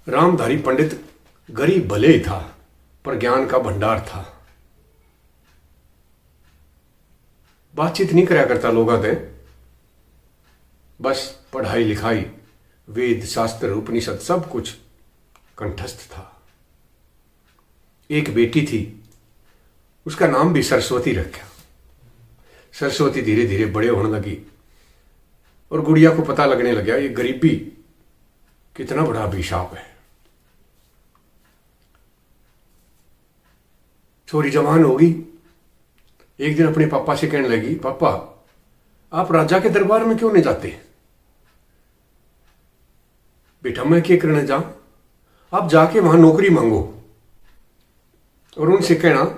रामधारी पंडित गरीब भले ही था, पर ज्ञान का भंडार था। बातचीत नहीं कराया करता लोगों से, बस पढ़ाई लिखाई, वेद शास्त्र उपनिषद सब कुछ कंठस्थ था। एक बेटी थी, उसका नाम भी सरस्वती रखा। सरस्वती धीरे धीरे बड़े होने लगी और गुड़िया को पता लगने लगा ये गरीबी कितना बड़ा अभिशाप है। छोरी जवान होगी, एक दिन अपने पापा से कहने लगी, पापा आप राजा के दरबार में क्यों नहीं जाते? बेटा मैं क्या करने जाऊं? आप जाके वहां नौकरी मांगो और उनसे कहना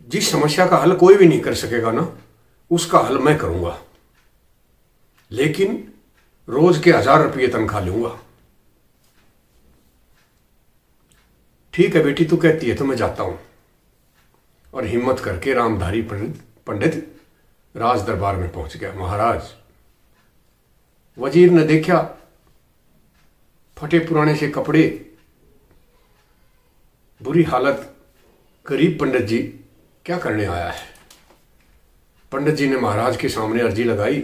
जिस समस्या का हल कोई भी नहीं कर सकेगा ना, उसका हल मैं करूंगा, लेकिन रोज के 1000 रुपये तनख्वाह लूंगा। ठीक है बेटी, तू कहती है तो मैं जाता हूं। और हिम्मत करके रामधारी पंडित राज दरबार में पहुंच गया। महाराज, वजीर ने देखा फटे पुराने से कपड़े, बुरी हालत, गरीब पंडित जी क्या करने आया है। पंडित जी ने महाराज के सामने अर्जी लगाई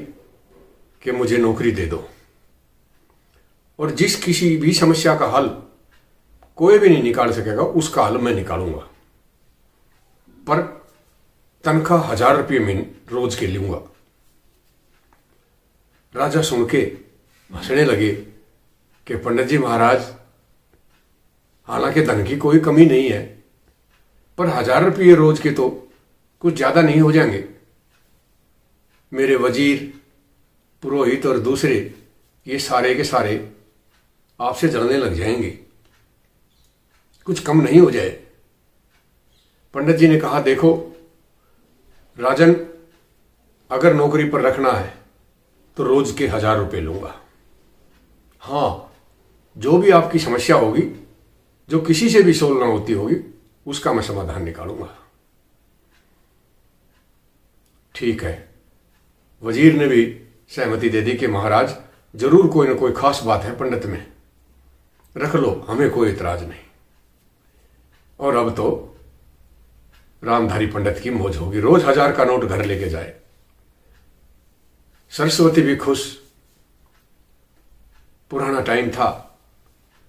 कि मुझे नौकरी दे दो, और जिस किसी भी समस्या का हल कोई भी नहीं निकाल सकेगा उसका हल मैं निकालूंगा, पर तनख्वाह 1000 रुपये में रोज के लूंगा। राजा सुन के हंसने लगे कि पंडित जी महाराज, हालांकि धन की कोई कमी नहीं है, पर 1000 रुपये रोज के तो कुछ ज्यादा नहीं हो जाएंगे? मेरे वजीर, पुरोहित और दूसरे ये सारे के सारे आपसे जलने लग जाएंगे, कुछ कम नहीं हो जाए? पंडित जी ने कहा, देखो राजन, अगर नौकरी पर रखना है तो रोज के 1000 रुपये लूंगा। हाँ, जो भी आपकी समस्या होगी, जो किसी से भी सोल्व ना होती होगी, उसका मैं समाधान निकालूंगा। ठीक है। वजीर ने भी सहमति दे दी कि महाराज जरूर कोई ना कोई खास बात है पंडित में, रख लो, हमें कोई इतराज नहीं। और अब तो रामधारी पंडित की मौज होगी, रोज 1000 का नोट घर लेके जाए। सरस्वती भी खुश। पुराना टाइम था,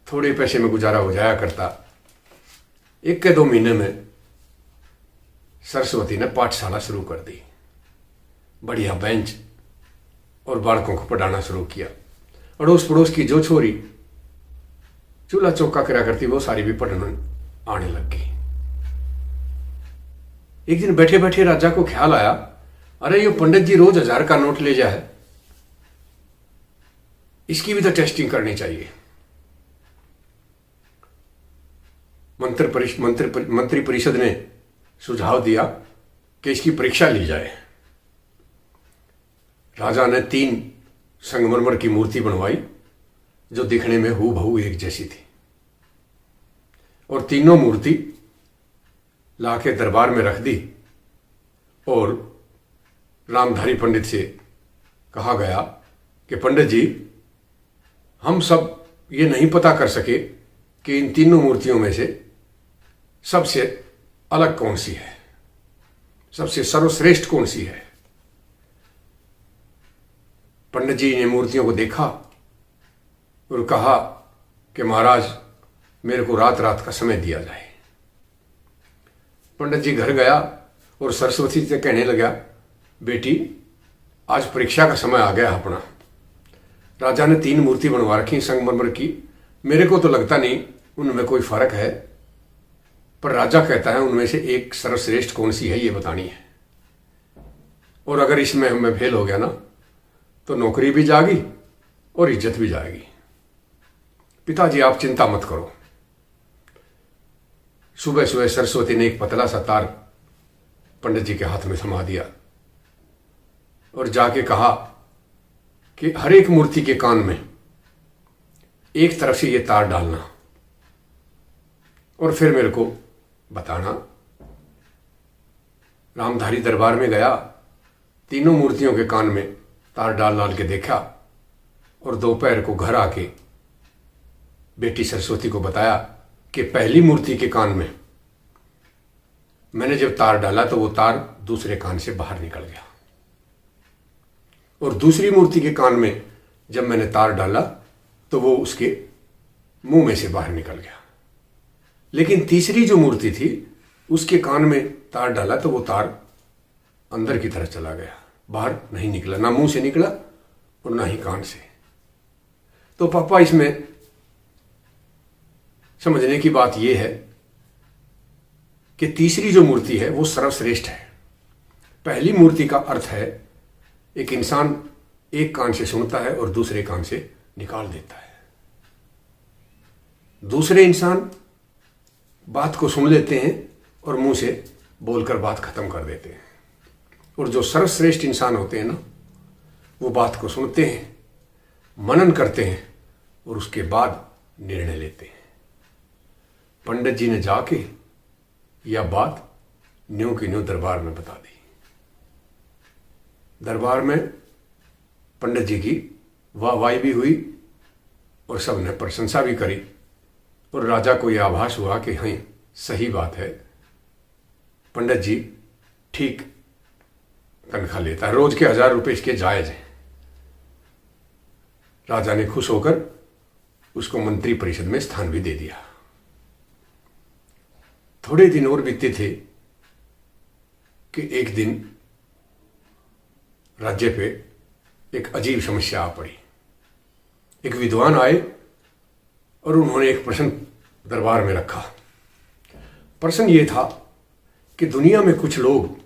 थोड़े पैसे में गुजारा हो जाया करता। 1 के 2 महीने में सरस्वती ने पाठशाला शुरू कर दी, बढ़िया बेंच और बालकों को पढ़ाना शुरू किया। अड़ोस पड़ोस की जो छोरी चूल्हा चौका करा करती, वो सारी भी पढ़ने आने लग गई। एक दिन बैठे बैठे राजा को ख्याल आया, अरे ये पंडित जी रोज 1000 का नोट ले जाए, इसकी भी तो टेस्टिंग करनी चाहिए। मंत्री परिषद ने सुझाव दिया कि इसकी परीक्षा ली जाए। राजा ने 3 संगमरमर की मूर्ति बनवाई जो दिखने में हूबहू एक जैसी थी, और तीनों मूर्ति लाके दरबार में रख दी। और रामधारी पंडित से कहा गया कि पंडित जी, हम सब ये नहीं पता कर सके कि इन तीनों मूर्तियों में से सबसे अलग कौन सी है, सबसे सर्वश्रेष्ठ कौन सी है। पंडित जी ने मूर्तियों को देखा और कहा कि महाराज, मेरे को रात रात का समय दिया जाए। पंडित जी घर गया और सरस्वती से कहने लगा, बेटी आज परीक्षा का समय आ गया अपना। राजा ने 3 मूर्ति बनवा रखी संगमरमर की, मेरे को तो लगता नहीं उनमें कोई फर्क है, पर राजा कहता है उनमें से एक सर्वश्रेष्ठ कौन सी है ये बतानी है, और अगर इसमें मैं फेल हो गया ना तो नौकरी भी जाएगी और इज्जत भी जाएगी। पिताजी आप चिंता मत करो। सुबह सुबह सरस्वती ने एक पतला सा तार पंडित जी के हाथ में थमा दिया और जाके कहा कि हर एक मूर्ति के कान में एक तरफ से ये तार डालना और फिर मेरे को बताना। रामधारी दरबार में गया, तीनों मूर्तियों के कान में तार डाल डाल के देखा, और दोपहर को घर आके बेटी सरस्वती को बताया कि पहली मूर्ति के कान में मैंने जब तार डाला तो वो तार दूसरे कान से बाहर निकल गया, और दूसरी मूर्ति के कान में जब मैंने तार डाला तो वो उसके मुंह में से बाहर निकल गया। लेकिन तीसरी जो मूर्ति थी उसके कान में तार डाला तो वो तार अंदर की तरफ चला गया, बाहर नहीं निकला, ना मुंह से निकला और ना ही कान से। तो पापा इसमें समझने की बात यह है कि तीसरी जो मूर्ति है वो सर्वश्रेष्ठ है। पहली मूर्ति का अर्थ है एक इंसान एक कान से सुनता है और दूसरे कान से निकाल देता है। दूसरे इंसान बात को सुन लेते हैं और मुंह से बोलकर बात खत्म कर देते हैं, और जो सर्वश्रेष्ठ इंसान होते हैं ना, वो बात को सुनते हैं, मनन करते हैं और उसके बाद निर्णय लेते हैं। पंडित जी ने जाके यह बात न्यों की न्यों दरबार में बता दी। दरबार में पंडित जी की वाहवाही भी हुई और सबने प्रशंसा भी करी, और राजा को यह आभास हुआ कि हाँ, सही बात है, पंडित जी ठीक तनख्वाह लेता है, रोज के 1000 रुपये इसके जायज हैं। राजा ने खुश होकर उसको मंत्री परिषद में स्थान भी दे दिया। थोड़े दिन और बीते थे कि एक दिन राज्य पे एक अजीब समस्या आ पड़ी। एक विद्वान आए और उन्होंने एक प्रश्न दरबार में रखा। प्रश्न ये था कि दुनिया में कुछ लोग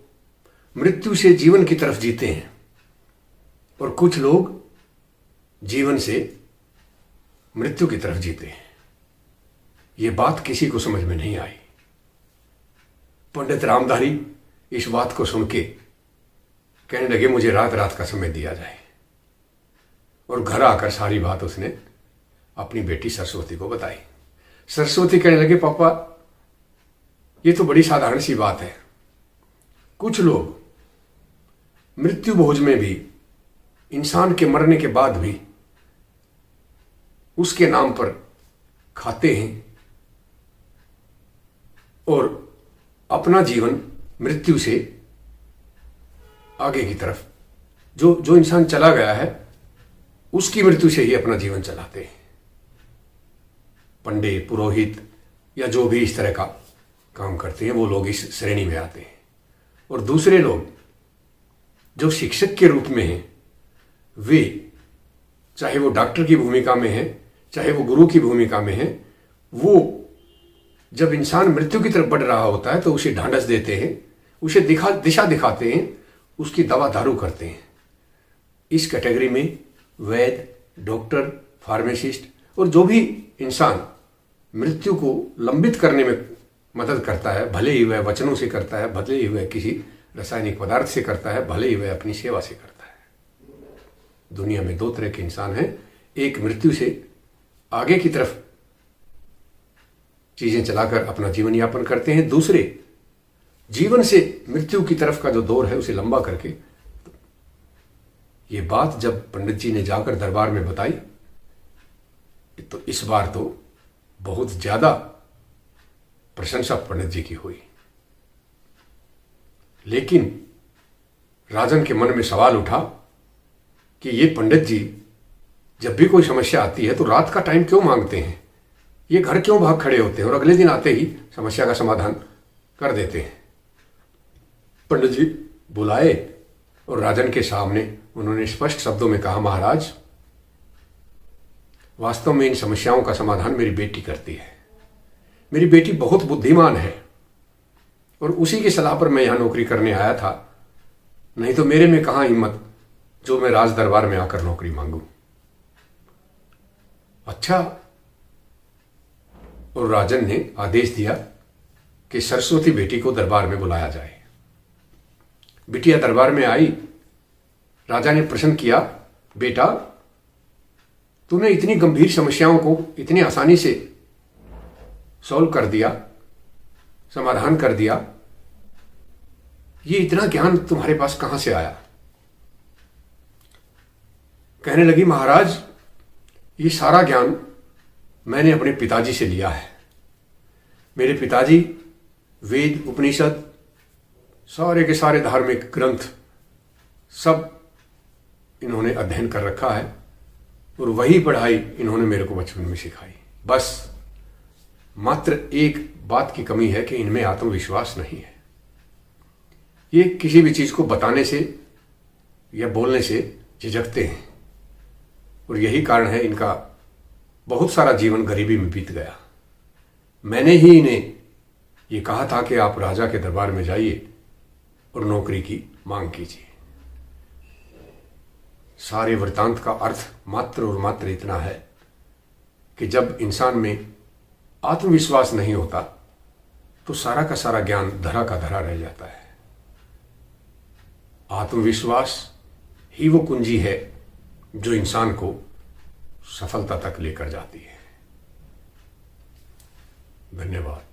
मृत्यु से जीवन की तरफ जीते हैं और कुछ लोग जीवन से मृत्यु की तरफ जीते हैं। ये बात किसी को समझ में नहीं आई। पंडित रामधारी इस बात को सुन के कहने लगे, मुझे रात रात का समय दिया जाए, और घर आकर सारी बात उसने अपनी बेटी सरस्वती को बताई। सरस्वती कहने लगे, पापा ये तो बड़ी साधारण सी बात है, कुछ लोग मृत्यु भोज में भी, इंसान के मरने के बाद भी उसके नाम पर खाते हैं और अपना जीवन मृत्यु से आगे की तरफ, जो इंसान चला गया है उसकी मृत्यु से ही अपना जीवन चलाते हैं। पंडित, पुरोहित या जो भी इस तरह का काम करते हैं वो लोग इस श्रेणी में आते हैं। और दूसरे लोग जो शिक्षक के रूप में हैं, वे चाहे वो डॉक्टर की भूमिका में है, चाहे वो गुरु की भूमिका में है, वो जब इंसान मृत्यु की तरफ बढ़ रहा होता है तो उसे ढांढस देते हैं, उसे दिशा दिखाते हैं, उसकी दवा दारू करते हैं। इस कैटेगरी में वैद्य, डॉक्टर, फार्मासिस्ट और जो भी इंसान मृत्यु को लंबित करने में मदद करता है, भले ही वह वचनों से करता है, भले ही वह किसी रासायनिक पदार्थ से करता है, भले ही वह अपनी सेवा से करता है। दुनिया में 2 तरह के इंसान हैं, एक मृत्यु से आगे की तरफ चीजें चलाकर अपना जीवन यापन करते हैं, दूसरे जीवन से मृत्यु की तरफ का जो दौर है उसे लंबा करके। ये बात जब पंडित जी ने जाकर दरबार में बताई तो इस बार तो बहुत ज्यादा प्रशंसा पंडित जी की हुई। लेकिन राजन के मन में सवाल उठा कि ये पंडित जी जब भी कोई समस्या आती है तो रात का टाइम क्यों मांगते हैं, ये घर क्यों भाग खड़े होते हैं और अगले दिन आते ही समस्या का समाधान कर देते हैं। पंडित जी बुलाए और राजन के सामने उन्होंने स्पष्ट शब्दों में कहा, महाराज वास्तव में इन समस्याओं का समाधान मेरी बेटी करती है। मेरी बेटी बहुत बुद्धिमान है और उसी की सलाह पर मैं यहां नौकरी करने आया था, नहीं तो मेरे में कहां हिम्मत जो मैं राज दरबार में आकर नौकरी मांगू। अच्छा, और राजन ने आदेश दिया कि सरस्वती बेटी को दरबार में बुलाया जाए। बिटिया दरबार में आई। राजा ने प्रश्न किया, बेटा तूने इतनी गंभीर समस्याओं को इतनी आसानी से सॉल्व कर दिया, समाधान कर दिया, ये इतना ज्ञान तुम्हारे पास कहां से आया? कहने लगी, महाराज ये सारा ज्ञान मैंने अपने पिताजी से लिया है। मेरे पिताजी वेद, उपनिषद, सारे के सारे धार्मिक ग्रंथ सब इन्होंने अध्ययन कर रखा है और वही पढ़ाई इन्होंने मेरे को बचपन में सिखाई। बस मात्र एक बात की कमी है कि इनमें आत्मविश्वास नहीं है। ये किसी भी चीज़ को बताने से या बोलने से झिझकते हैं और यही कारण है इनका बहुत सारा जीवन गरीबी में बीत गया। मैंने ही इन्हें ये कहा था कि आप राजा के दरबार में जाइए और नौकरी की मांग कीजिए। सारे वृत्तांत का अर्थ मात्र और मात्र इतना है कि जब इंसान में आत्मविश्वास नहीं होता तो सारा का सारा ज्ञान धरा का धरा रह जाता है। आत्मविश्वास ही वो कुंजी है जो इंसान को सफलता तक लेकर जाती है। धन्यवाद।